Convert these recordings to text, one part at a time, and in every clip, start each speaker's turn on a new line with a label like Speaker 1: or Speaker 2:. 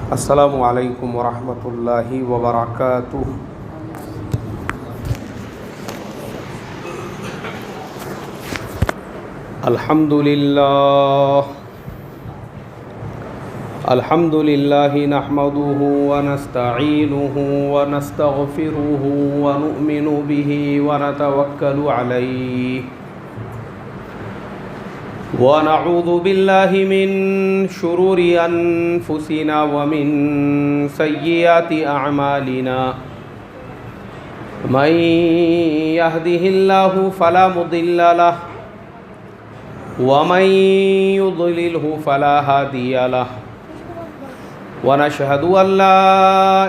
Speaker 1: अस्सलामु अलैकुम वरहमतुल्लाहि वबरकातुह। अल्हम्दुलिल्लाहि नहमदुहु व नस्तईनुहु व नस्तगफिरुहु व नु'मिनु बिही व नतवक्कलु अलैहि व नऊज़ु बिल्लाहि मिन शुरूरि अनफुसिना व मिन सय्यिआति अअमालिना। मन यहदिहिल्लाहु फला मुदिल्ल लहु व मन युद्लिल्हु फला हादिय लहु व नशहदु अल्ला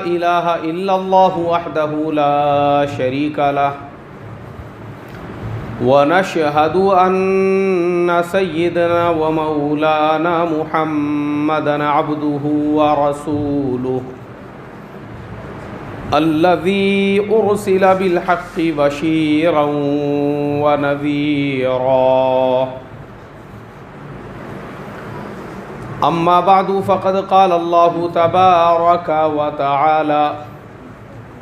Speaker 1: इलाहा इल्लल्लाहु वहदहु ला शरीक लहु व नशहदु अन्न सय्यिदना व मौलाना मुहम्मदन अब्दुहु व रसूलुहु अल्लज़ी उरसिल बिल हक़्क़ि बशीरन व नज़ीरा। अम्मा बादु फ़क़द क़ाल अल्लाहु तबारक व तआला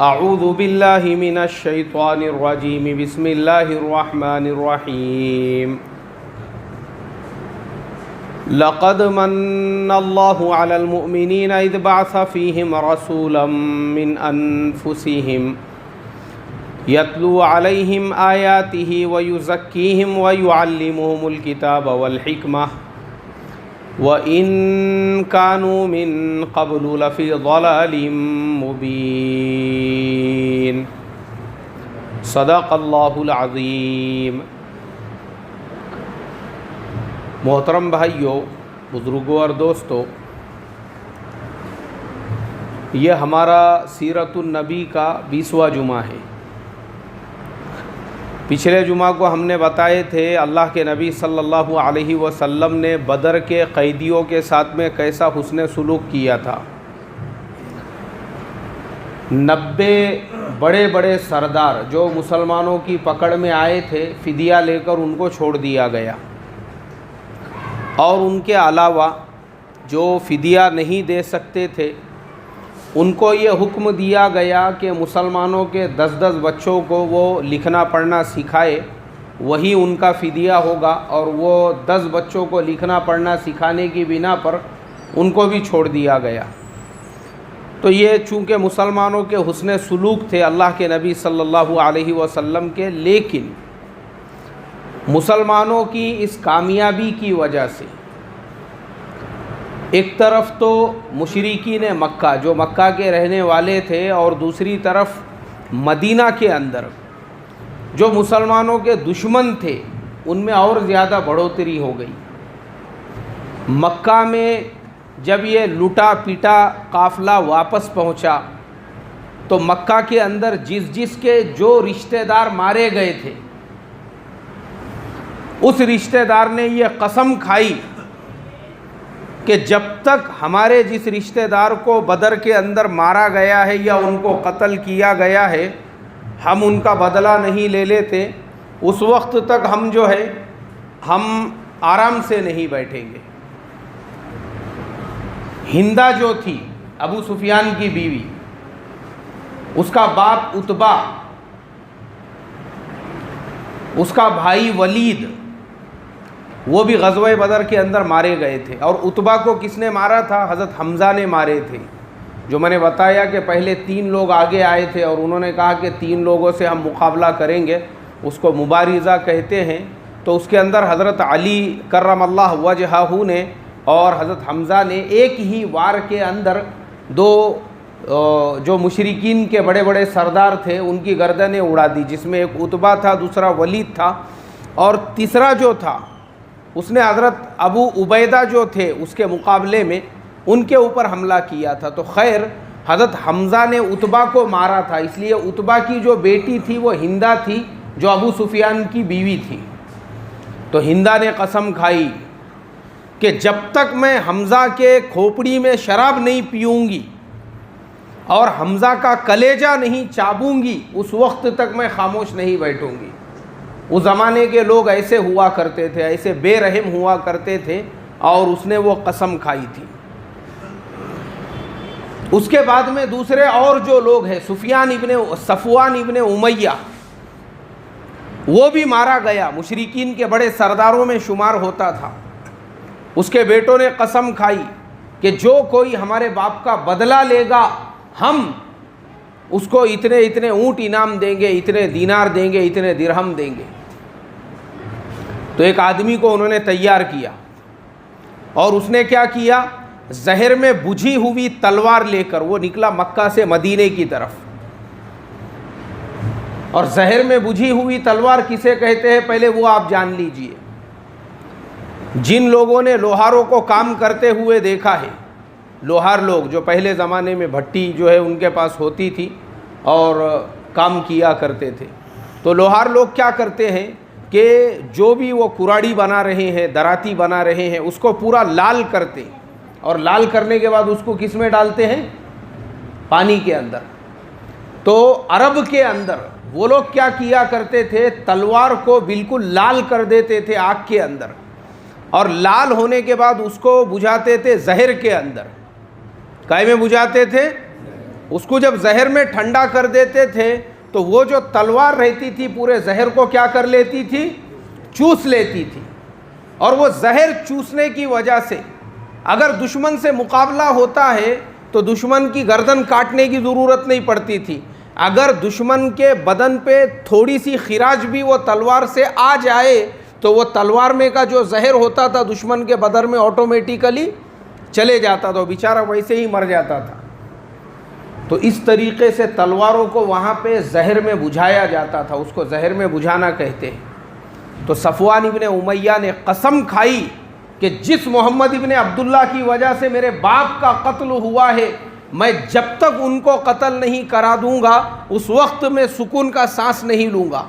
Speaker 1: अऊज़ु बिल्लाहि मिनश शैतानिर रजीम बिस्मिल्लाहिर रहमानिर रहीम। लक़द मन्नल्लाहु अलल मुअमिनीना इज़ बअस फ़ीहिम रसूलन मिन अनफुसिहिम यत्लू अलैहिम आयातिहि व युज़क्कीहिम व युअल्लिमुहुमुल किताब वल हिकमह व इन कानू मिन क़ब्लु लफ़ी ज़लालिम मुबीन। सदक़ल्लाहुल अज़ीम। मोहतरम भाइयों, बुज़ुर्गों और दोस्तों, ये हमारा सीरतुन नबी का 20वां जुमा है। पिछले जुमा को हमने बताए थे अल्लाह के नबी सल्लल्लाहु अलैहि वसल्लम ने बदर के कैदियों के साथ में कैसा हुस्न सुलूक किया था। 90 बड़े बड़े सरदार जो मुसलमानों की पकड़ में आए थे, फ़िदिया लेकर उनको छोड़ दिया गया और उनके अलावा जो फ़िदिया नहीं दे सकते थे उनको ये हुक्म दिया गया कि मुसलमानों के 10-10 बच्चों को वो लिखना पढ़ना सिखाए, वही उनका फ़िदिया होगा। और वो 10 बच्चों को लिखना पढ़ना सिखाने की बिना पर उनको भी छोड़ दिया गया। तो ये चूँकि मुसलमानों के हुस्न सुलूक थे अल्लाह के नबी सल्लल्लाहु अलैहि वसल्लम के, लेकिन मुसलमानों की इस कामयाबी की वजह से एक तरफ तो मुशरिकीन मक्का जो मक्का के रहने वाले थे और दूसरी तरफ मदीना के अंदर जो मुसलमानों के दुश्मन थे उनमें और ज़्यादा बढ़ोतरी हो गई। मक्का में जब ये लूटा पीटा काफ़िला वापस पहुंचा तो मक्का के अंदर जिसके जो रिश्तेदार मारे गए थे उस रिश्तेदार ने ये कसम खाई कि जब तक हमारे जिस रिश्तेदार को बदर के अंदर मारा गया है या उनको कत्ल किया गया है हम उनका बदला नहीं ले लेते, उस वक्त तक हम जो है हम आराम से नहीं बैठेंगे। हिंदा जो थी अबू सुफियान की बीवी, उसका बाप उतबा, उसका भाई वलीद, वो भी ग़ज़वा बदर के अंदर मारे गए थे। और उतबा को किसने मारा था? हज़रत हमज़ा ने मारे थे। जो मैंने बताया कि पहले 3 लोग आगे आए थे और उन्होंने कहा कि 3 लोगों से हम मुकाबला करेंगे, उसको मुबारिज़ा कहते हैं। तो उसके अंदर हज़रत अली करमल्लाहु वजहहू ने और हज़रत हमज़ा ने एक ही वार के अंदर 2 जो मुशरिकीन के बड़े बड़े सरदार थे उनकी गर्दनें उड़ा दी, जिसमें एक उतबा था, दूसरा वलीद था और तीसरा जो था उसने हज़रत अबू उबैदा जो थे उसके मुकाबले में उनके ऊपर हमला किया था। तो खैर हज़रत हमज़ा ने उतबा को मारा था, इसलिए उतबा की जो बेटी थी वो हिंदा थी जो अबू सुफियान की बीवी थी। तो हिंदा ने कसम खाई कि जब तक मैं हमज़ा के खोपड़ी में शराब नहीं पीऊँगी और हमज़ा का कलेजा नहीं चाबूँगी उस वक्त तक मैं खामोश नहीं बैठूँगी। उस ज़माने के लोग ऐसे हुआ करते थे, ऐसे बेरहम हुआ करते थे और उसने वो कसम खाई थी। उसके बाद में दूसरे और जो लोग हैं, सफ़वान इब्ने उमैया, वो भी मारा गया, मुशरिकीन के बड़े सरदारों में शुमार होता था। उसके बेटों ने कसम खाई कि जो कोई हमारे बाप का बदला लेगा, हम उसको इतने इतने ऊंट इनाम देंगे, इतने दीनार देंगे, इतने दिरहम देंगे। तो एक आदमी को उन्होंने तैयार किया और उसने क्या किया, जहर में बुझी हुई तलवार लेकर वो निकला मक्का से मदीने की तरफ। और जहर में बुझी हुई तलवार किसे कहते हैं पहले वो आप जान लीजिए। जिन लोगों ने लोहारों को काम करते हुए देखा है, लोहार लोग जो पहले ज़माने में भट्टी जो है उनके पास होती थी और काम किया करते थे, तो लोहार लोग क्या करते हैं कि जो भी वो कुराड़ी बना रहे हैं, दराती बना रहे हैं, उसको पूरा लाल करते, और लाल करने के बाद उसको किस में डालते हैं, पानी के अंदर। तो अरब के अंदर वो लोग क्या किया करते थे, तलवार को बिल्कुल लाल कर देते थे आग के अंदर, और लाल होने के बाद उसको बुझाते थे जहर के अंदर। काय में बुझाते थे? उसको जब जहर में ठंडा कर देते थे तो वो जो तलवार रहती थी पूरे जहर को क्या कर लेती थी, चूस लेती थी। और वो जहर चूसने की वजह से अगर दुश्मन से मुकाबला होता है तो दुश्मन की गर्दन काटने की ज़रूरत नहीं पड़ती थी। अगर दुश्मन के बदन पे थोड़ी सी खिराज भी वो तलवार से आ जाए तो वो तलवार में का जो जहर होता था दुश्मन के बदन में ऑटोमेटिकली चले जाता था, बेचारा वैसे ही मर जाता था। तो इस तरीक़े से तलवारों को वहाँ पे जहर में बुझाया जाता था, उसको जहर में बुझाना कहते हैं। तो सफ़वान इब्ने उमैया ने कसम खाई कि जिस मोहम्मद इब्ने अब्दुल्ला की वजह से मेरे बाप का कत्ल हुआ है, मैं जब तक उनको कत्ल नहीं करा दूंगा उस वक्त में सुकून का सांस नहीं लूँगा।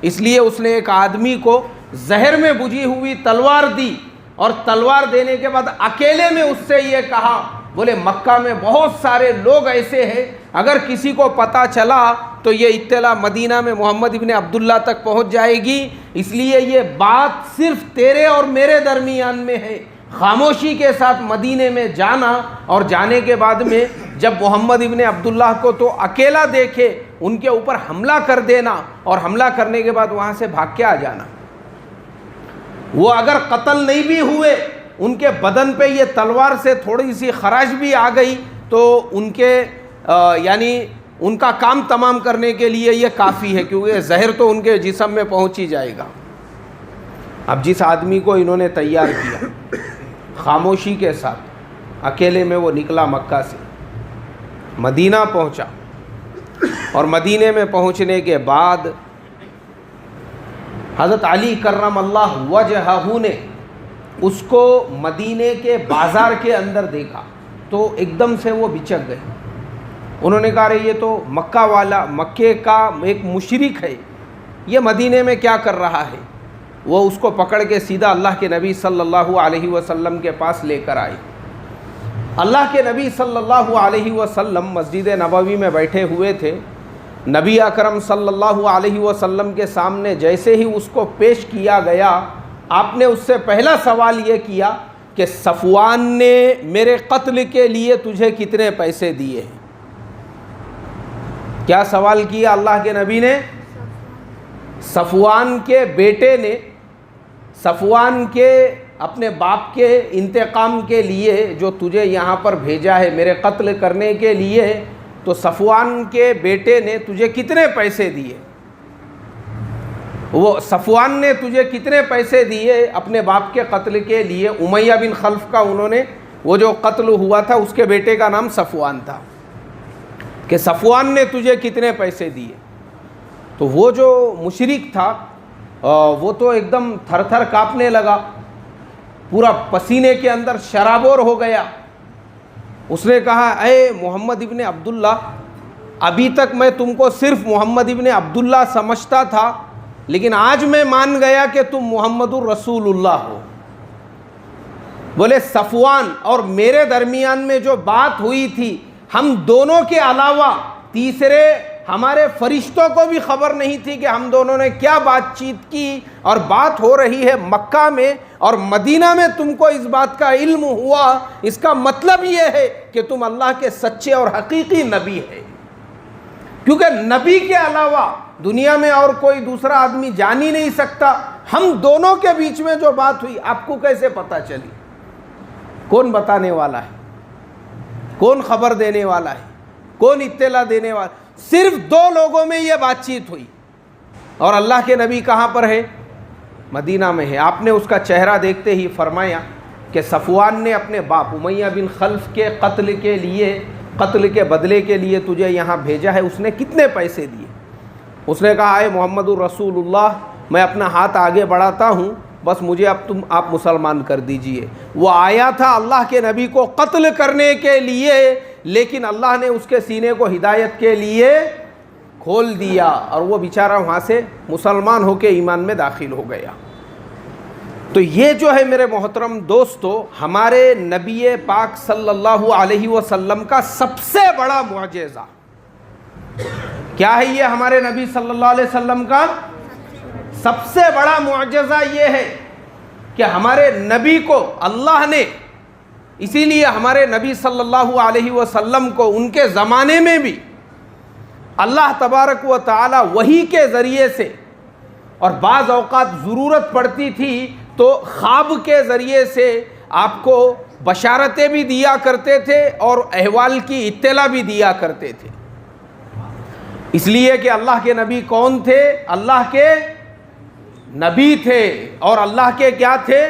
Speaker 1: इसलिए उसने एक आदमी को जहर में बुझी हुई तलवार दी, और तलवार देने के बाद अकेले में उससे ये कहा, बोले मक्का में बहुत सारे लोग ऐसे हैं, अगर किसी को पता चला तो ये इत्तला मदीना में मोहम्मद इब्ने अब्दुल्ला तक पहुंच जाएगी, इसलिए ये बात सिर्फ तेरे और मेरे दरमियान में है। खामोशी के साथ मदीने में जाना, और जाने के बाद में जब मोहम्मद इब्ने अब्दुल्ला को तो अकेला देखे उनके ऊपर हमला कर देना, और हमला करने के बाद वहाँ से भाग के आ जाना। वो अगर कत्ल नहीं भी हुए, उनके बदन पे ये तलवार से थोड़ी सी खराश भी आ गई तो उनके यानी उनका काम तमाम करने के लिए ये काफ़ी है, क्योंकि जहर तो उनके जिस्म में पहुंच ही जाएगा। अब जिस आदमी को इन्होंने तैयार किया, खामोशी के साथ अकेले में वो निकला मक्का से, मदीना पहुंचा, और मदीने में पहुंचने के बाद हज़रत अली कर्रमल्लाह वजहहू ने उसको मदीने के बाज़ार के अंदर देखा तो एकदम से वो बिचक गए। उन्होंने कहा, अरे ये तो मक्का वाला, मक्के का एक मुशरिक है, ये मदीने में क्या कर रहा है। वो उसको पकड़ के सीधा अल्लाह के नबी सल्लल्लाहु अलैहि वसल्लम के पास लेकर आए। अल्लाह के नबी सल्लल्लाहु अलैहि वसल्लम मस्जिद नबवी में बैठे हुए थे। नबी अकरम सल्लल्लाहु अलैहि वसल्लम के सामने जैसे ही उसको पेश किया गया, आपने उससे पहला सवाल ये किया कि सफ़वान ने मेरे कत्ल के लिए तुझे कितने पैसे दिए हैं। क्या सवाल किया अल्लाह के नबी ने? सफ़वान के बेटे ने, सफ़वान के अपने बाप के इंतकाम के लिए जो तुझे यहाँ पर भेजा है मेरे कत्ल करने के लिए, तो सफ़वान के बेटे ने तुझे कितने पैसे दिए। वो सफ़वान ने तुझे कितने पैसे दिए अपने बाप के कत्ल के लिए। उमैया बिन खल्फ का उन्होंने, वो जो कत्ल हुआ था उसके बेटे का नाम सफ़वान था, कि सफ़वान ने तुझे कितने पैसे दिए। तो वो जो मुशरिक था वो तो एकदम थर थर काँपने लगा, पूरा पसीने के अंदर शराबोर हो गया। उसने कहा, अरे मोहम्मद इब्ने अब्दुल्ला, अभी तक मैं तुमको सिर्फ मोहम्मद इब्ने अब्दुल्ला समझता था, लेकिन आज मैं मान गया कि तुम मोहम्मदुर रसूलुल्लाह हो। बोले सफ़वान और मेरे दरमियान में जो बात हुई थी, हम दोनों के अलावा तीसरे हमारे फरिश्तों को भी खबर नहीं थी कि हम दोनों ने क्या बातचीत की, और बात हो रही है मक्का में और मदीना में तुमको इस बात का इल्म हुआ। इसका मतलब ये है कि तुम अल्लाह के सच्चे और हकीकी नबी है, क्योंकि नबी के अलावा दुनिया में और कोई दूसरा आदमी जान ही नहीं सकता। हम दोनों के बीच में जो बात हुई आपको कैसे पता चली? कौन बताने वाला है? कौन खबर देने वाला है? कौन इत्तला देने वाला? सिर्फ दो लोगों में यह बातचीत हुई, और अल्लाह के नबी कहाँ पर है? मदीना में है। आपने उसका चेहरा देखते ही फरमाया कि सफ़वान ने अपने बाप उमैया बिन खल्फ के कत्ल के बदले के लिए तुझे यहाँ भेजा है, उसने कितने पैसे दिए? उसने कहा, आए मोहम्मदुर रसूलुल्लाह, मैं अपना हाथ आगे बढ़ाता हूँ, बस मुझे अब आप मुसलमान कर दीजिए। वो आया था अल्लाह के नबी को कत्ल करने के लिए, लेकिन अल्लाह ने उसके सीने को हिदायत के लिए खोल दिया, और वो बेचारा वहाँ से मुसलमान होकर ईमान में दाखिल हो गया। तो ये जो है मेरे मोहतरम दोस्तों, हमारे नबी पाक सल्लल्लाहु अलैहि वसल्लम का सबसे बड़ा मुअजिज़ा क्या है? ये हमारे नबी सल्लल्लाहु अलैहि वसल्लम का सबसे बड़ा मुअजिज़ा ये है कि हमारे नबी को अल्लाह ने, इसीलिए हमारे नबी सल्लल्लाहु अलैहि वसल्लम को उनके ज़माने में भी अल्लाह तबारक व तआला वही के ज़रिए से, और बाज़ औक़ात ज़रूरत पड़ती थी तो ख्वाब के ज़रिए से आपको बशारतें भी दिया करते थे और अहवाल की इत्तला भी दिया करते थे। इसलिए कि अल्लाह के नबी कौन थे? अल्लाह के नबी थे, और अल्लाह के क्या थे?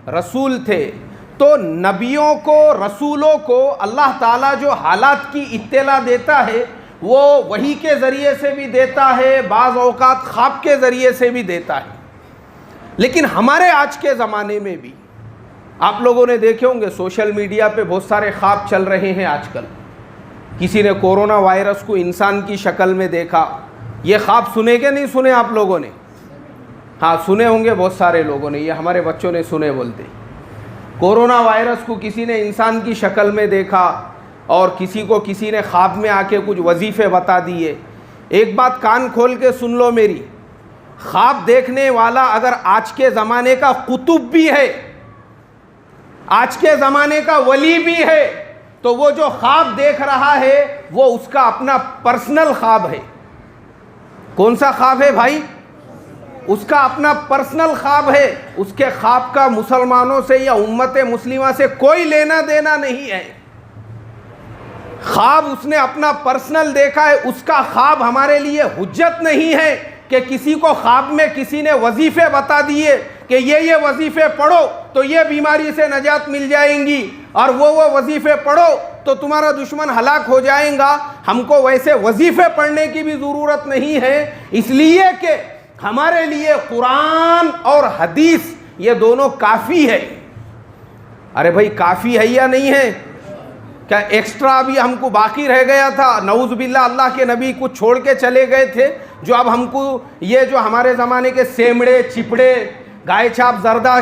Speaker 1: रसूल थे। तो नबियों को, रसूलों को अल्लाह ताला जो हालात की इत्तला देता है वो वही के ज़रिए से भी देता है, बाज़ औक़ात ख्वाब के ज़रिए से भी देता है। लेकिन हमारे आज के ज़माने में भी आप लोगों ने देखे होंगे सोशल मीडिया पे बहुत सारे ख्वाब चल रहे हैं आजकल। किसी ने कोरोना वायरस को इंसान की शक्ल में देखा। ये ख्वाब सुने कि नहीं सुने आप लोगों ने? हाँ, सुने होंगे बहुत सारे लोगों ने, ये हमारे बच्चों ने सुने बोलते। कोरोना वायरस को किसी ने इंसान की शक्ल में देखा, और किसी ने ख्वाब में आके कुछ वजीफ़े बता दिए। एक बात कान खोल के सुन लो मेरी, ख्वाब देखने वाला अगर आज के ज़माने का कुतुब भी है, आज के ज़माने का वली भी है, तो वो जो ख्वाब देख रहा है वो उसका अपना पर्सनल ख्वाब है। कौन सा ख्वाब है भाई? उसका अपना पर्सनल ख्वाब है। उसके ख्वाब का मुसलमानों से या उम्मत मुस्लिमा से कोई लेना देना नहीं है। ख्वाब उसने अपना पर्सनल देखा है, उसका ख्वाब हमारे लिए हुज्जत नहीं है कि किसी को ख्वाब में किसी ने वजीफ़े बता दिए कि ये वजीफ़े पढ़ो तो ये बीमारी से नजात मिल जाएंगी, और वो वजीफ़े पढ़ो तो तुम्हारा दुश्मन हलाक हो जाएगा। हमको वैसे वजीफ़े पढ़ने की भी ज़रूरत नहीं है, इसलिए कि हमारे लिए कुरान और हदीस ये दोनों काफ़ी है। अरे भाई, काफ़ी है या नहीं है? क्या एक्स्ट्रा अभी हमको बाकी रह गया था? नऊज़ बिल्लाह, अल्लाह के नबी कुछ छोड़ के चले गए थे जो अब हमको, ये जो हमारे ज़माने के सेमड़े, चिपड़े, गाय छाप जर्दा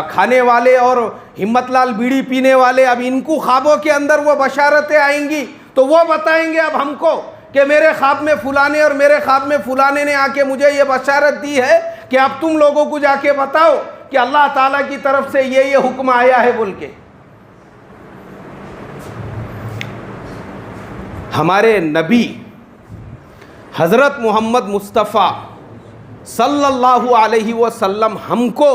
Speaker 1: खाने वाले और हिम्मतलाल बीड़ी पीने वाले, अब इनको ख्वाबों के अंदर वो बशारतें आएंगी तो वो बताएंगे अब हमको कि मेरे ख्वाब में फुलाने और मेरे ख्वाब में फुलाने ने आके मुझे ये बशारत दी है कि अब तुम लोगों को जाके बताओ कि अल्लाह ताला की तरफ से ये हुक्म आया है बोल के। हमारे नबी हज़रत मोहम्मद मुस्तफ़ा सल्लल्लाहु अलैहि वसल्लम हमको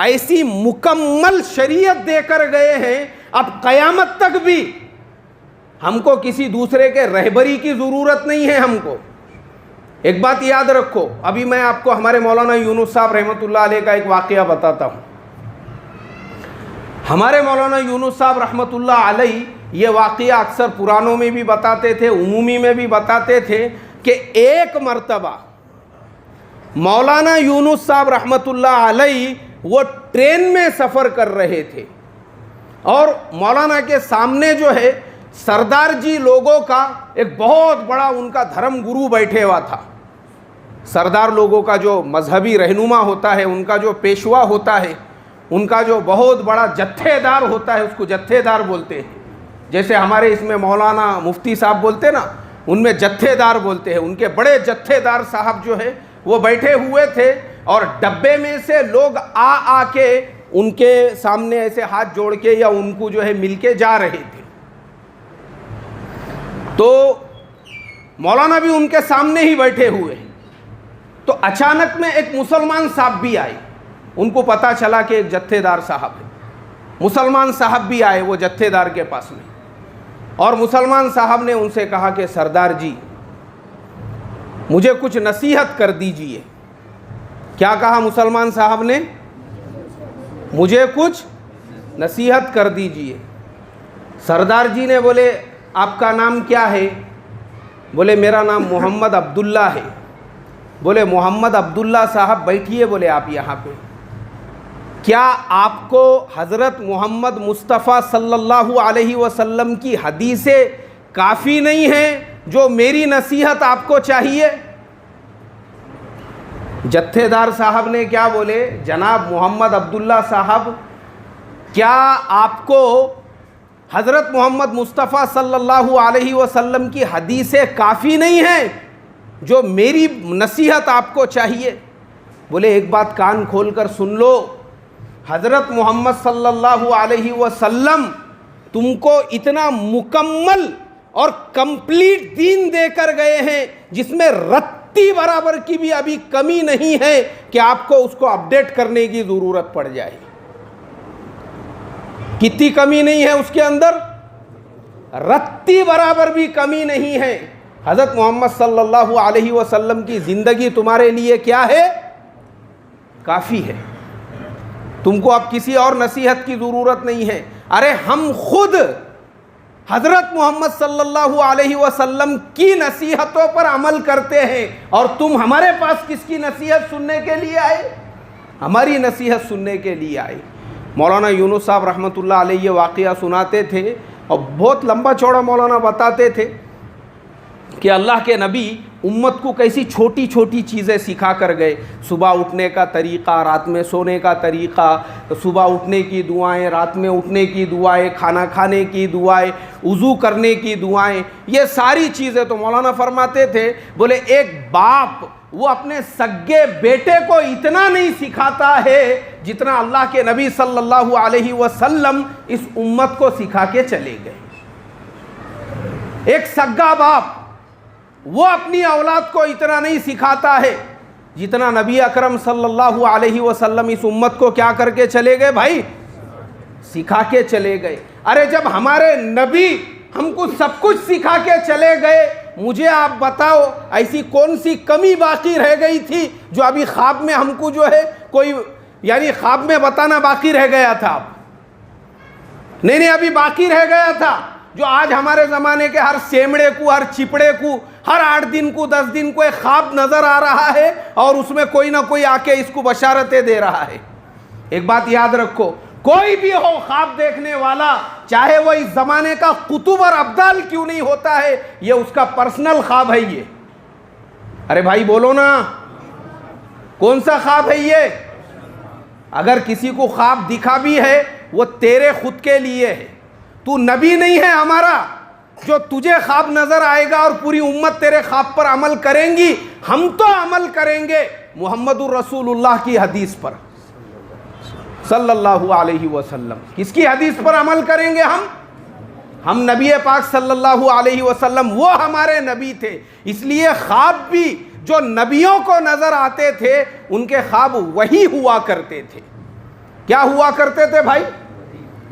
Speaker 1: ऐसी मुकम्मल शरीयत देकर गए हैं, अब क़यामत तक भी हमको किसी दूसरे के रहबरी की ज़रूरत नहीं है। हमको एक बात याद रखो, अभी मैं आपको हमारे मौलाना यूनुस साहब रहमतुल्लाह अलैह का एक वाक़या बताता हूँ। हमारे मौलाना यूनुस साहब रहमतुल्लाह अलैह ये वाक़या अक्सर पुरानों में भी बताते थे, उमूमी में भी बताते थे कि एक मर्तबा मौलाना यूनुस साहब रहमतुल्लाह अलैह वो ट्रेन में सफ़र कर रहे थे, और मौलाना के सामने जो है सरदार जी लोगों का एक बहुत बड़ा उनका धर्म गुरु बैठे हुआ था। सरदार लोगों का जो मजहबी रहनुमा होता है, उनका जो पेशवा होता है, उनका जो बहुत बड़ा जत्थेदार होता है, उसको जत्थेदार बोलते हैं। जैसे हमारे इसमें मौलाना मुफ्ती साहब बोलते ना, उनमें जत्थेदार बोलते हैं, उनके बड़े जत्थेदार साहब जो है वो बैठे हुए थे और डब्बे में से लोग आके उनके सामने ऐसे हाथ जोड़ के या उनको जो है मिलके जा रहे थे। तो मौलाना भी उनके सामने ही बैठे हुए हैं। तो अचानक में एक मुसलमान साहब भी आए, उनको पता चला कि एक जत्थेदार साहब है। मुसलमान साहब भी आए वो जत्थेदार के पास में, और मुसलमान साहब ने उनसे कहा कि सरदार जी मुझे कुछ नसीहत कर दीजिए। क्या कहा मुसलमान साहब ने? मुझे कुछ नसीहत कर दीजिए। सरदार जी ने बोले आपका नाम क्या है? बोले मेरा नाम मोहम्मद अब्दुल्ला है। बोले मोहम्मद अब्दुल्ला साहब बैठिए, बोले आप यहाँ पे। क्या आपको हज़रत मोहम्मद मुस्तफ़ा सल्लल्लाहु अलैहि वसल्लम की हदीसें काफ़ी नहीं हैं जो मेरी नसीहत आपको चाहिए? जत्थेदार साहब ने क्या बोले, जनाब मोहम्मद अब्दुल्ला साहब, क्या आपको हज़रत मोहम्मद मुस्तफ़ा सल्लल्लाहु अलैहि वसल्लम की हदीसें काफ़ी नहीं हैं जो मेरी नसीहत आपको चाहिए? बोले एक बात कान खोल कर सुन लो, हज़रत मोहम्मद सल्लल्लाहु अलैहि वसल्लम तुमको इतना मुकम्मल और कंप्लीट दीन देकर गए हैं जिसमें रत्ती बराबर की भी अभी कमी नहीं है कि आपको उसको अपडेट करने की ज़रूरत पड़ जाए। कितनी कमी नहीं है उसके अंदर? रत्ती बराबर भी कमी नहीं है। हज़रत मोहम्मद सल्लल्लाहु अलैहि वसल्लम की ज़िंदगी तुम्हारे लिए क्या है? काफ़ी है। तुमको अब किसी और नसीहत की ज़रूरत नहीं है। अरे हम खुद हज़रत मोहम्मद सल्लल्लाहु अलैहि वसल्लम की नसीहतों पर अमल करते हैं, और तुम हमारे पास किसकी नसीहत सुनने के लिए आए? हमारी नसीहत सुनने के लिए आए। मौलाना यूनुस साहब रहमतुल्लाह अलैह ये वाक़या सुनाते थे और बहुत लंबा चौड़ा मौलाना बताते थे कि अल्लाह के नबी उम्मत को कैसी छोटी छोटी चीज़ें सिखा कर गए। सुबह उठने का तरीक़ा, रात में सोने का तरीक़ा, सुबह उठने की दुआएं, रात में उठने की दुआएं, खाना खाने की दुआएं, वज़ू करने की दुआएं, ये सारी चीज़ें। तो मौलाना फरमाते थे, बोले एक बाप वो अपने सग्गे बेटे को इतना नहीं सिखाता है जितना अल्लाह के नबी सल्लल्लाहु अलैहि वसल्लम इस उम्मत को सिखा के चले गए। एक सग्गा बाप वो अपनी औलाद को इतना नहीं सिखाता है जितना नबी अकरम सल्लल्लाहु अलैहि वसल्लम इस उम्मत को क्या करके चले गए भाई? सिखा के चले गए। अरे जब हमारे नबी हमको सब कुछ सिखा के चले गए, मुझे आप बताओ ऐसी कौन सी कमी बाकी रह गई थी जो अभी ख्वाब में हमको जो है कोई, यानी ख्वाब में बताना बाकी रह गया था? नहीं, अभी बाकी रह गया था जो आज हमारे ज़माने के हर सेमड़े को, हर चिपड़े को, हर 8 दिन को, 10 दिन को एक ख्वाब नज़र आ रहा है और उसमें कोई ना कोई आके इसको बशारतें दे रहा है। एक बात याद रखो, कोई भी हो ख्वाब देखने वाला, चाहे वो इस ज़माने का कुतुब और अब्दाल क्यों नहीं होता है, ये उसका पर्सनल ख्वाब है ये। अरे भाई बोलो ना, कौन सा ख्वाब है ये? अगर किसी को ख्वाब दिखा भी है वो तेरे खुद के लिए है। तू नबी नहीं है हमारा जो तुझे ख्वाब नजर आएगा और पूरी उम्मत तेरे ख्वाब पर अमल करेंगी। हम तो अमल करेंगे मुहम्मदुर रसूलुल्लाह की हदीस पर सल्लल्लाहु अलैहि वसल्लम। किसकी हदीस पर अमल करेंगे हम नबी पाक सल्लल्लाहु अलैहि वसल्लम, वो हमारे नबी थे। इसलिए ख्वाब भी जो नबियों को नजर आते थे उनके ख्वाब वही हुआ करते थे। क्या हुआ करते थे भाई?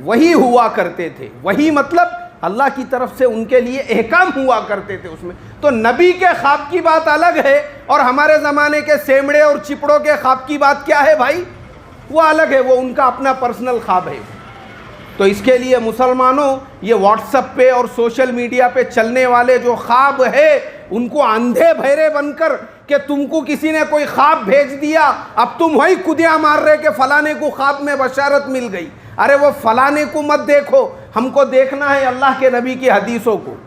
Speaker 1: वही हुआ करते थे। वही मतलब अल्लाह की तरफ से उनके लिए एहकाम हुआ करते थे उसमें। तो नबी के ख्वाब की बात अलग है और हमारे ज़माने के सेमड़े और चिपड़ों के ख्वाब की बात क्या है भाई? वो अलग है, वो उनका अपना पर्सनल ख्वाब है। तो इसके लिए मुसलमानों, ये व्हाट्सएप पे और सोशल मीडिया पे चलने वाले जो ख्वाब है उनको अंधे बहरे बनकर कि तुमको किसी ने कोई ख्वाब भेज दिया, अब तुम वही कुदिया मार रहे कि फलाने को ख्वाब में बशारत मिल गई। अरे वो फलाने को मत देखो, हमको देखना है अल्लाह के नबी की हदीसों को।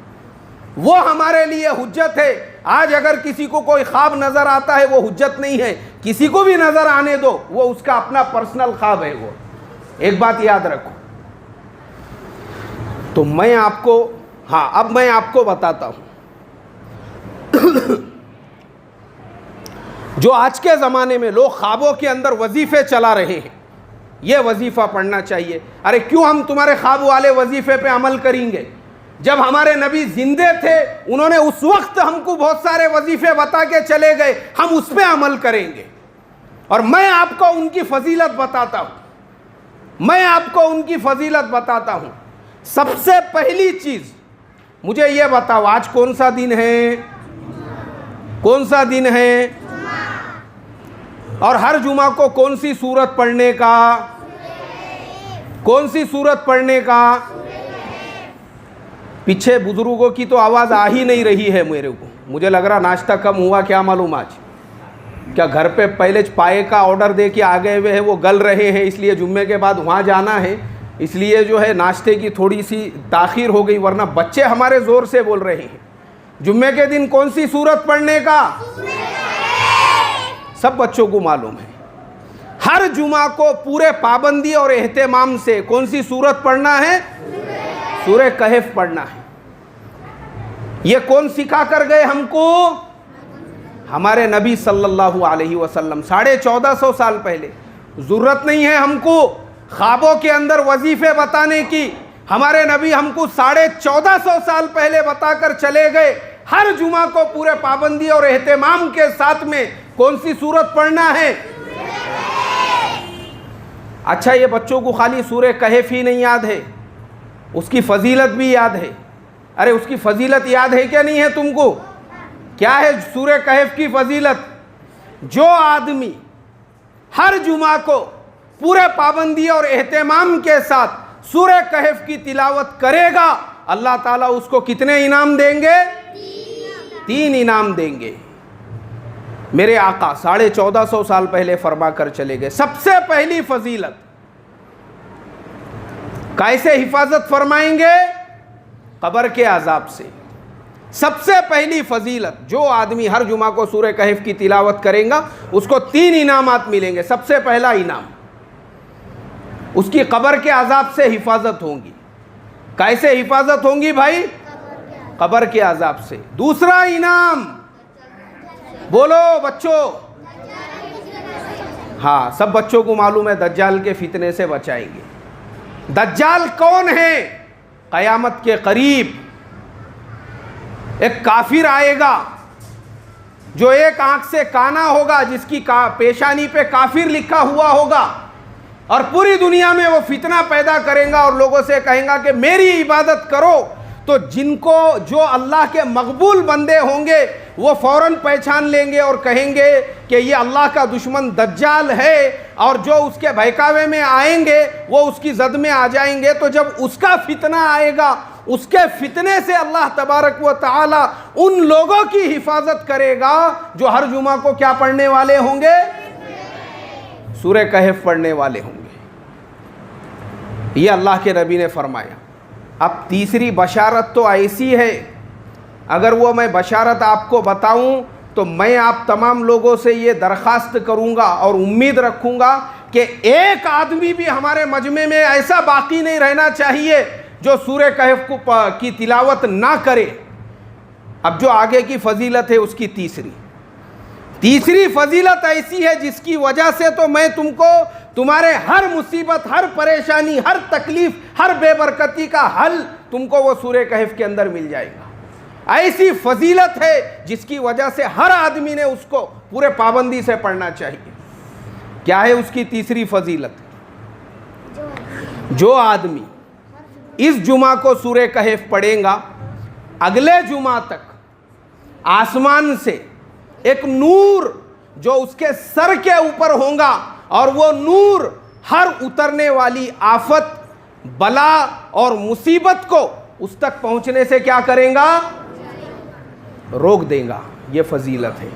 Speaker 1: वो हमारे लिए हुज्जत है। आज अगर किसी को कोई ख्वाब नज़र आता है वो हुज्जत नहीं है, किसी को भी नज़र आने दो, वो उसका अपना पर्सनल ख्वाब है। वो एक बात याद रखो। तो मैं आपको, हाँ, अब मैं आपको बताता हूँ जो आज के ज़माने में लोग ख्वाबों के अंदर वजीफ़े चला रहे हैं, ये वजीफ़ा पढ़ना चाहिए। अरे क्यों हम तुम्हारे ख्वाब वाले वजीफ़े पे अमल करेंगे? जब हमारे नबी जिंदे थे उन्होंने उस वक्त हमको बहुत सारे वजीफ़े बता के चले गए, हम उस पर अमल करेंगे। और मैं आपको उनकी फजीलत बताता हूँ, मैं आपको उनकी फजीलत बताता हूँ। सबसे पहली चीज़ मुझे ये बताओ, आज कौन सा दिन है? कौन सा दिन है? और हर जुमा को कौन सी सूरत पढ़ने का? कौन सी सूरत पढ़ने का? पीछे बुजुर्गों की तो आवाज़ आ ही नहीं रही है मेरे को। मुझे लग रहा नाश्ता कम हुआ, क्या मालूम आज। क्या घर पे पहले पाए का ऑर्डर दे के आ गए हुए हैं, वो गल रहे हैं, इसलिए जुम्मे के बाद वहाँ जाना है, इसलिए जो है नाश्ते की थोड़ी सी ताख़ीर हो गई, वरना बच्चे हमारे ज़ोर से बोल रहे हैं। जुम्मे के दिन कौन सी सूरत पढ़ने का? सब बच्चों को मालूम है। हर जुमा को पूरे पाबंदी और एहतमाम से कौन सी सूरत पढ़ना है? सूरह कहफ पढ़ना है। ये कौन सिखा कर गए हमको? हमारे नबी सल्लल्लाहु अलैहि वसल्लम 1450 साल पहले। ज़रूरत नहीं है हमको ख्वाबों के अंदर वजीफ़े बताने की, हमारे नबी हमको 1450 साल पहले बताकर चले गए। हर जुमा को पूरे पाबंदी और एहतमाम के साथ में कौन सी सूरत पढ़ना है? अच्छा, ये बच्चों को खाली सूरह कहफ ही नहीं याद है, उसकी फजीलत भी याद है। अरे उसकी फजीलत याद है क्या नहीं है तुमको? क्या है सूरह कहफ की फजीलत? जो आदमी हर जुमा को पूरे पाबंदी और एहतमाम के साथ सूरह कहफ की तिलावत करेगा, अल्लाह ताला उसको कितने इनाम देंगे? 3 इनाम देंगे। मेरे आका 1450 साल पहले फरमा कर चले गए। सबसे पहली फजीलत, कैसे हिफाजत फरमाएंगे? कब्र के अजाब से। सबसे पहली फजीलत, जो आदमी हर जुमा को सूरह कहफ की तिलावत करेगा उसको 3 इनामात मिलेंगे। सबसे पहला इनाम, उसकी कब्र के अजाब से हिफाजत होगी। कैसे हिफाजत होंगी भाई? कब्र के अजाब से। दूसरा इनाम बोलो बच्चों। हाँ, सब बच्चों को मालूम है, दज्जाल के फितने से बचाएंगे। दज्जाल कौन है? क़यामत के करीब एक काफिर आएगा जो एक आंख से काना होगा, जिसकी पेशानी पे काफिर लिखा हुआ होगा, और पूरी दुनिया में वो फितना पैदा करेगा और लोगों से कहेगा कि मेरी इबादत करो। तो जिनको जो अल्लाह के मकबूल बंदे होंगे वो फ़ौरन पहचान लेंगे और कहेंगे कि ये अल्लाह का दुश्मन दज्जाल है, और जो उसके बहकावे में आएंगे वो उसकी जद में आ जाएंगे। तो जब उसका फितना आएगा, उसके फितने से अल्लाह तबारक व तआला उन लोगों की हिफाजत करेगा जो हर जुमा को क्या पढ़ने वाले होंगे? सूरह कहफ पढ़ने वाले होंगे। ये अल्लाह के नबी ने फरमाया। अब तीसरी बशारत तो ऐसी है, अगर वो मैं बशारत आपको बताऊं तो मैं आप तमाम लोगों से ये दरख्वास्त करूंगा और उम्मीद रखूंगा कि एक आदमी भी हमारे मजमे में ऐसा बाकी नहीं रहना चाहिए जो सूरह कहफ की तिलावत ना करे। अब जो आगे की फजीलत है उसकी तीसरी फजीलत ऐसी है जिसकी वजह से तो मैं तुमको तुम्हारे हर मुसीबत, हर परेशानी, हर तकलीफ, हर बेबरकती का हल तुमको वो सूरह कहफ के अंदर मिल जाएगा। ऐसी फजीलत है जिसकी वजह से हर आदमी ने उसको पूरे पाबंदी से पढ़ना चाहिए। क्या है उसकी तीसरी फजीलत? जो आदमी इस जुमा को सूरह कहफ पढ़ेगा, अगले जुमा तक आसमान से एक नूर जो उसके सर के ऊपर होगा, और वो नूर हर उतरने वाली आफत, बला और मुसीबत को उस तक पहुंचने से क्या करेगा? रोक देगा। ये फजीलत है।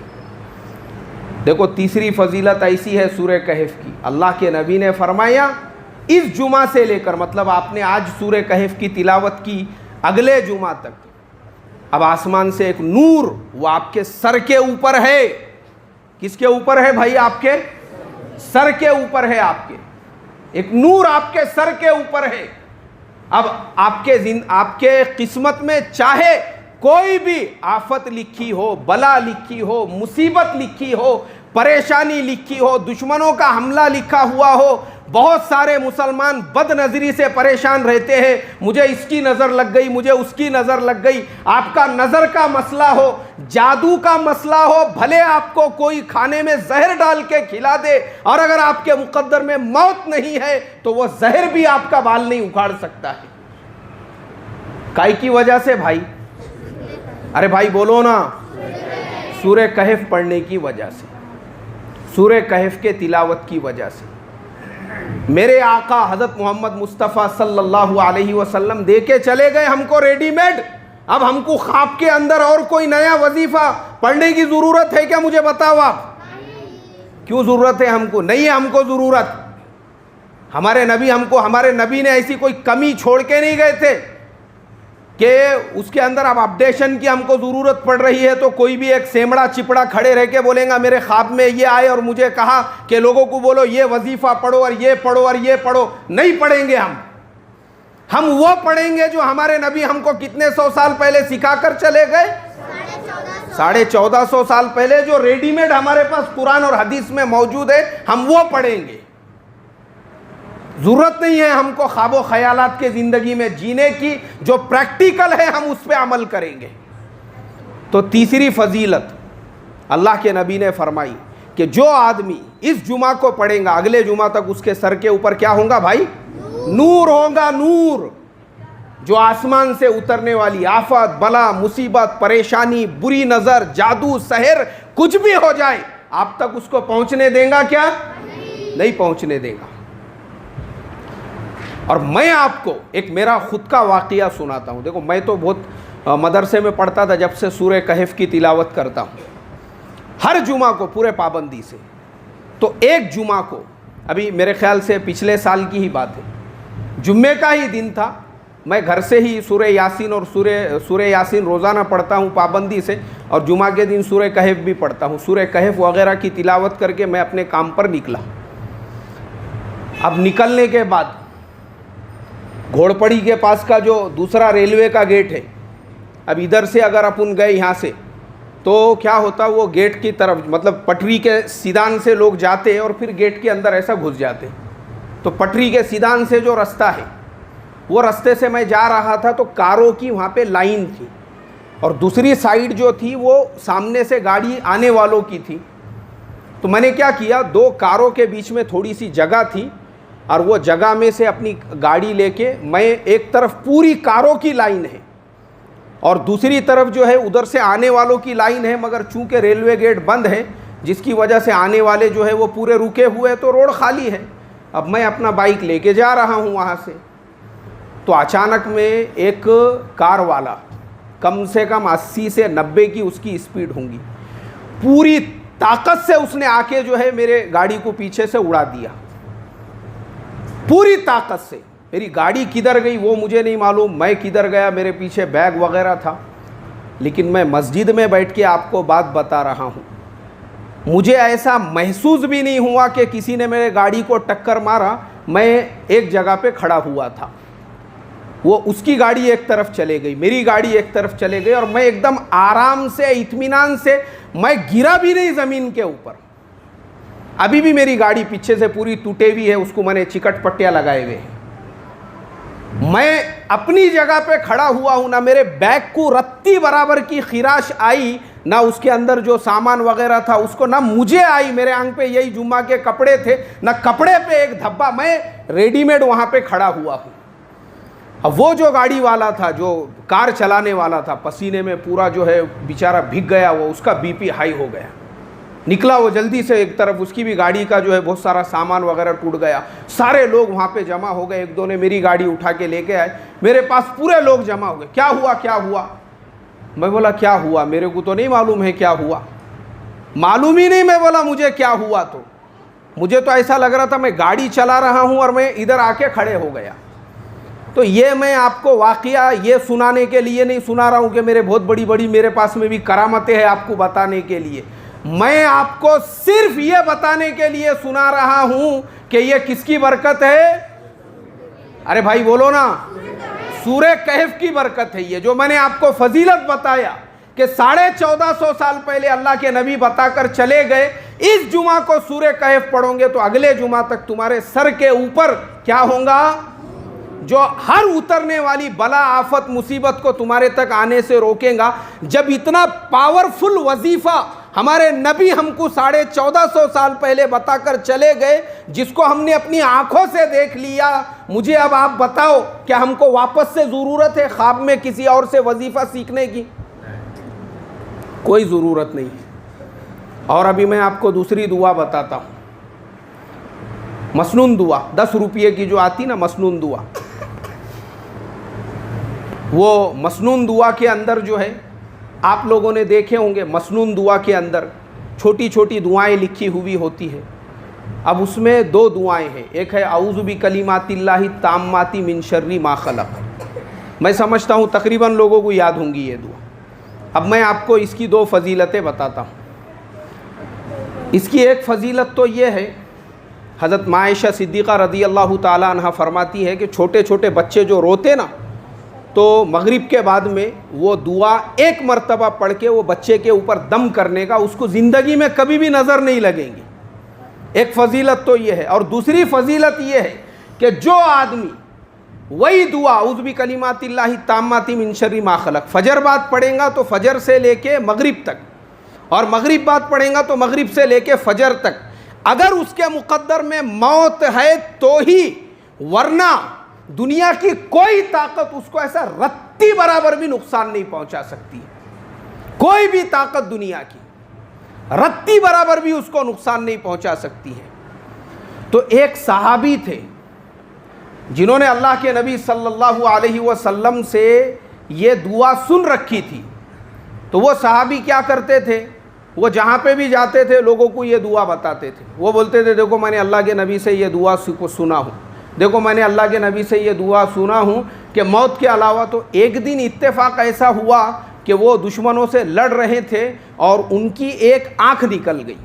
Speaker 1: देखो, तीसरी फजीलत ऐसी है सूरह कहफ की, अल्लाह के नबी ने फरमाया इस जुमा से लेकर, मतलब आपने आज सूरह कहफ की तिलावत की, अगले जुमा तक अब आसमान से एक नूर वो आपके सर के ऊपर है। किसके ऊपर है भाई? आपके सर के ऊपर है। आपके एक नूर आपके सर के ऊपर है। अब आपके किस्मत में चाहे कोई भी आफत लिखी हो, बला लिखी हो, मुसीबत लिखी हो, परेशानी लिखी हो, दुश्मनों का हमला लिखा हुआ हो, बहुत सारे मुसलमान बदनजरी से परेशान रहते हैं, मुझे इसकी नज़र लग गई, मुझे उसकी नज़र लग गई। आपका नज़र का मसला हो, जादू का मसला हो, भले आपको कोई खाने में जहर डाल के खिला दे और अगर आपके मुकद्दर में मौत नहीं है तो वह जहर भी आपका बाल नहीं उखाड़ सकता है। काई की वजह से भाई? अरे भाई बोलो ना, सूरह कहफ पढ़ने की वजह से, सूरह कहफ के तिलावत की वजह से। मेरे आका हज़रत मोहम्मद मुस्तफ़ा सल्लल्लाहु अलैहि वसल्लम दे के चले गए हमको रेडीमेड। अब हमको ख्वाब के अंदर और कोई नया वजीफ़ा पढ़ने की ज़रूरत है क्या? मुझे बताओ आप, क्यों ज़रूरत है हमको? नहीं है हमको ज़रूरत। हमारे नबी ने ऐसी कोई कमी छोड़ के नहीं गए थे कि उसके अंदर अब अपडेशन की हमको ज़रूरत पड़ रही है तो कोई भी एक सेमड़ा चिपड़ा खड़े रह के बोलेगा मेरे ख्वाब में ये आए और मुझे कहा कि लोगों को बोलो ये वजीफ़ा पढ़ो और ये पढ़ो और ये पढ़ो। नहीं पढ़ेंगे हम वो पढ़ेंगे जो हमारे नबी हमको कितने सौ साल पहले सिखा कर चले गए, 1450 साल पहले, जो रेडीमेड हमारे पास कुरान और हदीस में मौजूद है, हम वो पढ़ेंगे। ज़रूरत नहीं है हमको ख्वाबो ख्यालात के ज़िंदगी में जीने की, जो प्रैक्टिकल है हम उस पर अमल करेंगे। तो तीसरी फजीलत अल्लाह के नबी ने फरमाई कि जो आदमी इस जुमा को पढ़ेगा अगले जुमा तक उसके सर के ऊपर क्या होगा भाई? नूर होगा, नूर। जो आसमान से उतरने वाली आफत, बला, मुसीबत, परेशानी, बुरी नज़र, जादू, सहर कुछ भी हो जाए आप तक उसको पहुंचने देगा क्या? नहीं पहुंचने देगा। और मैं आपको एक मेरा खुद का वाक़या सुनाता हूँ। देखो मैं तो बहुत मदरसे में पढ़ता था, जब से सूरह कहफ की तिलावत करता हूँ हर जुमा को पूरे पाबंदी से। तो एक जुमा को, अभी मेरे ख्याल से पिछले साल की ही बात है, जुम्मे का ही दिन था, मैं घर से ही सूरह यासीन और सूरह यासीन रोज़ाना पढ़ता हूँ पाबंदी से, और जुमा के दिन सूरह कहफ भी पढ़ता हूँ। सूरह कहफ वगैरह की तिलावत करके मैं अपने काम पर निकला। अब निकलने के बाद घोड़पड़ी के पास का जो दूसरा रेलवे का गेट है, अब इधर से अगर अपन गए यहाँ से तो क्या होता, वो गेट की तरफ मतलब पटरी के सीधान से लोग जाते हैं और फिर गेट के अंदर ऐसा घुस जाते हैं। तो पटरी के सीधान से जो रास्ता है वो रास्ते से मैं जा रहा था तो कारों की वहाँ पे लाइन थी, और दूसरी साइड जो थी वो सामने से गाड़ी आने वालों की थी। तो मैंने क्या किया, दो कारों के बीच में थोड़ी सी जगह थी और वो जगह में से अपनी गाड़ी लेके, मैं एक तरफ पूरी कारों की लाइन है और दूसरी तरफ जो है उधर से आने वालों की लाइन है, मगर चूंकि रेलवे गेट बंद है जिसकी वजह से आने वाले जो है वो पूरे रुके हुए, तो रोड खाली है। अब मैं अपना बाइक लेके जा रहा हूँ वहाँ से, तो अचानक में एक कार वाला, कम से कम 80 से 90 की उसकी स्पीड होंगी, पूरी ताकत से उसने आके जो है मेरे गाड़ी को पीछे से उड़ा दिया, पूरी ताकत से। मेरी गाड़ी किधर गई वो मुझे नहीं मालूम, मैं किधर गया, मेरे पीछे बैग वगैरह था। लेकिन मैं मस्जिद में बैठ के आपको बात बता रहा हूँ, मुझे ऐसा महसूस भी नहीं हुआ कि किसी ने मेरे गाड़ी को टक्कर मारा। मैं एक जगह पे खड़ा हुआ था, वो उसकी गाड़ी एक तरफ चले गई, मेरी गाड़ी एक तरफ चले गई, और मैं एकदम आराम से, इत्मीनान से, मैं गिरा भी नहीं ज़मीन के ऊपर। अभी भी मेरी गाड़ी पीछे से पूरी टूटी हुई है, उसको मैंने चिकट पट्टियाँ लगाए हुए हैं। मैं अपनी जगह पे खड़ा हुआ हूँ, ना मेरे बैग को रत्ती बराबर की खिराश आई, ना उसके अंदर जो सामान वगैरह था उसको, ना मुझे आई। मेरे आंख पे यही जुम्मा के कपड़े थे, ना कपड़े पे एक धब्बा। मैं रेडीमेड वहाँ पे खड़ा हुआ हूँ। अब वो जो गाड़ी वाला था, जो कार चलाने वाला था, पसीने में पूरा जो है बेचारा भीग गया, वो उसका बीपी हाई हो गया। निकला वो जल्दी से एक तरफ, उसकी भी गाड़ी का जो है बहुत सारा सामान वगैरह टूट गया। सारे लोग वहाँ पे जमा हो गए, एक दो ने मेरी गाड़ी उठा के लेके आए, मेरे पास पूरे लोग जमा हो गए। क्या हुआ क्या हुआ? मैं बोला क्या हुआ, मेरे को तो नहीं मालूम है क्या हुआ, मालूम ही नहीं। मैं बोला मुझे क्या हुआ, तो मुझे तो ऐसा लग रहा था मैं गाड़ी चला रहा हूँ और मैं इधर आके खड़े हो गया। तो ये मैं आपको वाक़या ये सुनाने के लिए नहीं सुना रहा हूँ कि मेरे बहुत बड़ी बड़ी मेरे पास में भी करामतें हैं आपको बताने के लिए। मैं आपको सिर्फ ये बताने के लिए सुना रहा हूं कि ये किसकी बरकत है। अरे भाई बोलो ना, सूरह कहफ की बरकत है ये, जो मैंने आपको फजीलत बताया कि 1450 साल पहले अल्लाह के नबी बताकर चले गए। इस जुमा को सूरह कहफ पढ़ोगे तो अगले जुमा तक तुम्हारे सर के ऊपर क्या होगा, जो हर उतरने वाली बला आफत मुसीबत को तुम्हारे तक आने से रोकेगा। जब इतना पावरफुल वजीफा हमारे नबी हमको 1450 साल पहले बताकर चले गए, जिसको हमने अपनी आंखों से देख लिया, मुझे अब आप बताओ क्या हमको वापस से ज़रूरत है ख्वाब में किसी और से वजीफ़ा सीखने की? कोई ज़रूरत नहीं है। और अभी मैं आपको दूसरी दुआ बताता हूँ, मसनून दुआ, 10 रुपये की जो आती ना मसनून दुआ, वो मसनून दुआ के अंदर जो है, आप लोगों ने देखे होंगे मसनून दुआ के अंदर छोटी छोटी दुआएं लिखी हुई होती है। अब उसमें 2 दुआएं हैं, एक है औज़ु बि कलिमातिल्लाहि ताम्माति मिन शर्रि मा खलक़। मैं समझता हूँ तकरीबन लोगों को याद होंगी ये दुआ। अब मैं आपको इसकी 2 फजीलतें बताता हूँ। इसकी एक फ़जीलत तो ये है, हज़रत मायशा सिद्दीक़ा रज़ी अल्लाह ताला अन्हा फरमाती है कि छोटे छोटे बच्चे जो रोते ना, तो मगरिब के बाद में वो दुआ एक मरतबा पढ़ के वो बच्चे के ऊपर दम करने का, उसको ज़िंदगी में कभी भी नज़र नहीं लगेंगी। एक फ़जीलत तो ये है। और दूसरी फ़जीलत ये है कि जो आदमी वही दुआ औज़ु बि कलिमातिल्लाहि ताम्माति मिन शर्रि मा खलक़ फ़जर बाद पढ़ेगा तो फ़जर से लेके मगरिब तक, और मगरिब बाद पढ़ेगा तो मगरिब से लेके फ़जर तक, अगर उसके मुक़द्दर में मौत है तो ही, वरना दुनिया की कोई ताकत उसको ऐसा रत्ती बराबर भी नुकसान नहीं पहुंचा सकती। कोई भी ताकत दुनिया की रत्ती बराबर भी उसको नुकसान नहीं पहुंचा सकती है। तो एक सहाबी थे जिन्होंने अल्लाह के नबी सल्लल्लाहु अलैहि वसल्लम से ये दुआ सुन रखी थी। तो वो सहाबी क्या करते थे, वो जहाँ पे भी जाते थे लोगों को ये दुआ बताते थे। वो बोलते थे देखो मैंने अल्लाह के नबी से ये दुआ को सुना हूँ, देखो मैंने अल्लाह के नबी से ये दुआ सुना हूँ कि मौत के अलावा। तो एक दिन इत्तेफाक ऐसा हुआ कि वो दुश्मनों से लड़ रहे थे और उनकी एक आँख निकल गई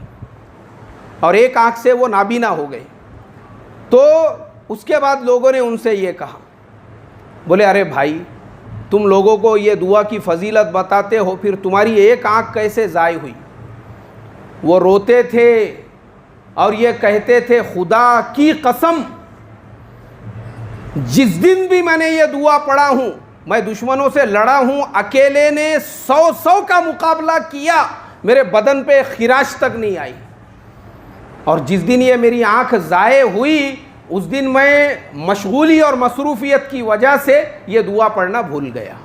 Speaker 1: और एक आँख से वो नाबीना हो गए। तो उसके बाद लोगों ने उनसे ये कहा, बोले अरे भाई तुम लोगों को ये दुआ की फजीलत बताते हो, फिर तुम्हारी एक आँख कैसे ज़ाय हुई? वो रोते थे और ये कहते थे खुदा की कसम, जिस दिन भी मैंने ये दुआ पढ़ा हूँ, मैं दुश्मनों से लड़ा हूँ, अकेले ने 100 का मुकाबला किया, मेरे बदन पे खिराश तक नहीं आई। और जिस दिन ये मेरी आँख ज़ाये हुई, उस दिन मैं मशगूली और मसरूफियत की वजह से ये दुआ पढ़ना भूल गया।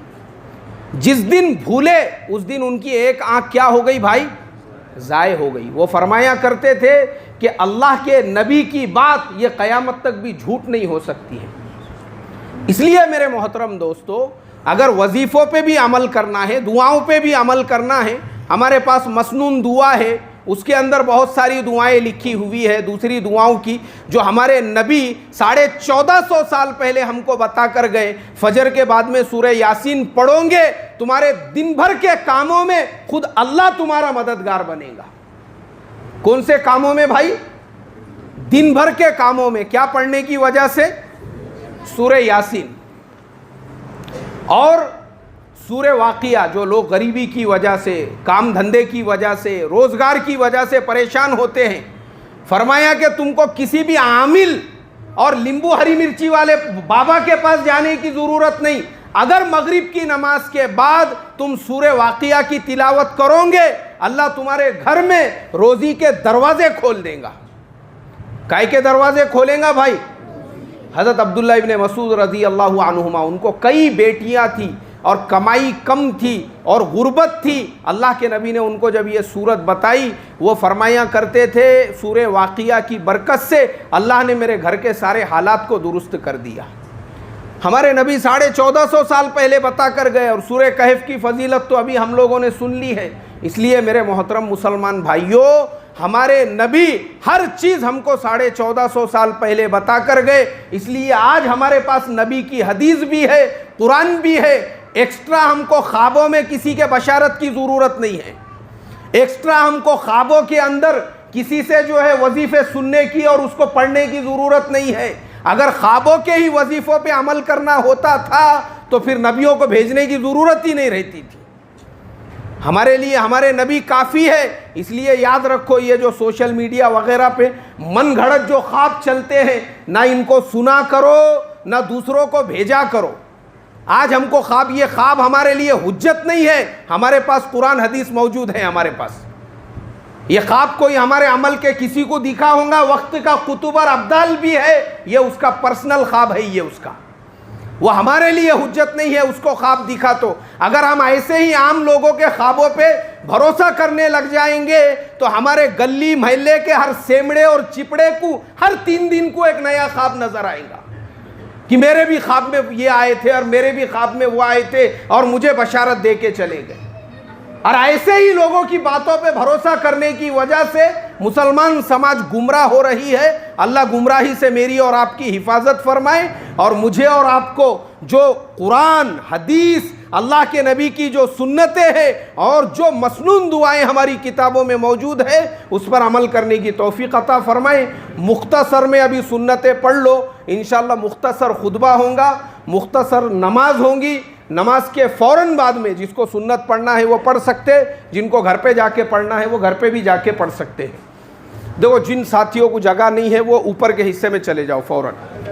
Speaker 1: जिस दिन भूले उस दिन उनकी एक आँख क्या हो गई भाई? ज़ाये हो गई। वो फरमाया करते थे कि अल्लाह के नबी की बात ये क़यामत तक भी झूठ नहीं हो सकती है। इसलिए मेरे मोहतरम दोस्तों, अगर वजीफ़ों पे भी अमल करना है, दुआओं पे भी अमल करना है, हमारे पास मसनून दुआ है, उसके अंदर बहुत सारी दुआएं लिखी हुई है दूसरी दुआओं की, जो हमारे नबी 1450 साल पहले हमको बता कर गए। फजर के बाद में सूरह यासीन पढ़ोगे, तुम्हारे दिन भर के कामों में खुद अल्लाह तुम्हारा मददगार बनेगा। कौन से कामों में भाई? दिन भर के कामों में। क्या पढ़ने की वजह से? सूरह यासीन। और सूरह वाक़िया, जो लोग गरीबी की वजह से, काम धंधे की वजह से, रोज़गार की वजह से परेशान होते हैं, फरमाया कि तुमको किसी भी आमिल और नींबू हरी मिर्ची वाले बाबा के पास जाने की ज़रूरत नहीं। अगर मगरिब की नमाज के बाद तुम सूरह वाक़िया की तिलावत करोगे, अल्लाह तुम्हारे घर में रोज़ी के दरवाज़े खोल देगा। काय के दरवाज़े खोलेगा भाई? हज़रत अब्दुल्लाह इब्ने मसूद रज़ी अल्लाहु अन्हुमा, उनको कई बेटियां थी और कमाई कम थी और गुर्बत थी। अल्लाह के नबी ने उनको जब ये सूरत बताई, वो फरमाया करते थे सूरह वाक़िया की बरकत से अल्लाह ने मेरे घर के सारे हालात को दुरुस्त कर दिया। हमारे नबी 1450 साल पहले बता कर गए, और सूरह कहफ की फजीलत तो अभी हम लोगों ने सुन ली है। इसलिए मेरे मोहतरम मुसलमान भाइयों, हमारे नबी हर चीज़ हमको 1450 साल पहले बता कर गए। इसलिए आज हमारे पास नबी की हदीस भी है, कुरान भी है। एक्स्ट्रा हमको ख्वाबों में किसी के बशारत की ज़रूरत नहीं है। एक्स्ट्रा हमको ख्वाबों के अंदर किसी से जो है वजीफ़े सुनने की और उसको पढ़ने की ज़रूरत नहीं है। अगर ख्वाबों के ही वजीफ़ों पे अमल करना होता था तो फिर नबियों को भेजने की ज़रूरत ही नहीं रहती थी। हमारे लिए हमारे नबी काफ़ी है। इसलिए याद रखो, ये जो सोशल मीडिया वगैरह पे मन घड़त जो ख्वाब चलते हैं, ना इनको सुना करो ना दूसरों को भेजा करो। आज हमको ख्वाब, ये ख्वाब हमारे लिए हुज्जत नहीं है। हमारे पास कुरान हदीस मौजूद है हमारे पास। ये ख्वाब कोई हमारे अमल के किसी को दिखा होगा, वक्त का कुतुब और अब्दाल भी है, ये उसका पर्सनल ख्वाब है, ये उसका, वो हमारे लिए हुज्जत नहीं है उसको ख्वाब दिखा। तो अगर हम ऐसे ही आम लोगों के ख्वाबों पे भरोसा करने लग जाएंगे तो हमारे गली मोहल्ले के हर सेमड़े और चिपड़े को हर 3 दिन को एक नया ख्वाब नजर आएगा कि मेरे भी ख्वाब में ये आए थे और मेरे भी ख्वाब में वो आए थे और मुझे बशारत दे के चले गए। और ऐसे ही लोगों की बातों पे भरोसा करने की वजह से मुसलमान समाज गुमराह हो रही है। अल्लाह गुमराही से मेरी और आपकी हिफाजत फरमाए और मुझे और आपको जो कुरान हदीस अल्लाह के नबी की जो सुन्नतें हैं और जो मसनून दुआएं हमारी किताबों में मौजूद है उस पर अमल करने की तौफीक अता फरमाए। मुख्तसर में अभी सुन्नतें पढ़ लो, इंशाअल्लाह मुख्तसर खुतबा होगा, मुख्तसर नमाज होंगी। नमाज के फ़ौरन बाद में जिसको सुन्नत पढ़ना है वो पढ़ सकते, जिनको घर पे जाके पढ़ना है वो घर पे भी जाके पढ़ सकते हैं। देखो, जिन साथियों को जगह नहीं है वो ऊपर के हिस्से में चले जाओ फ़ौरन।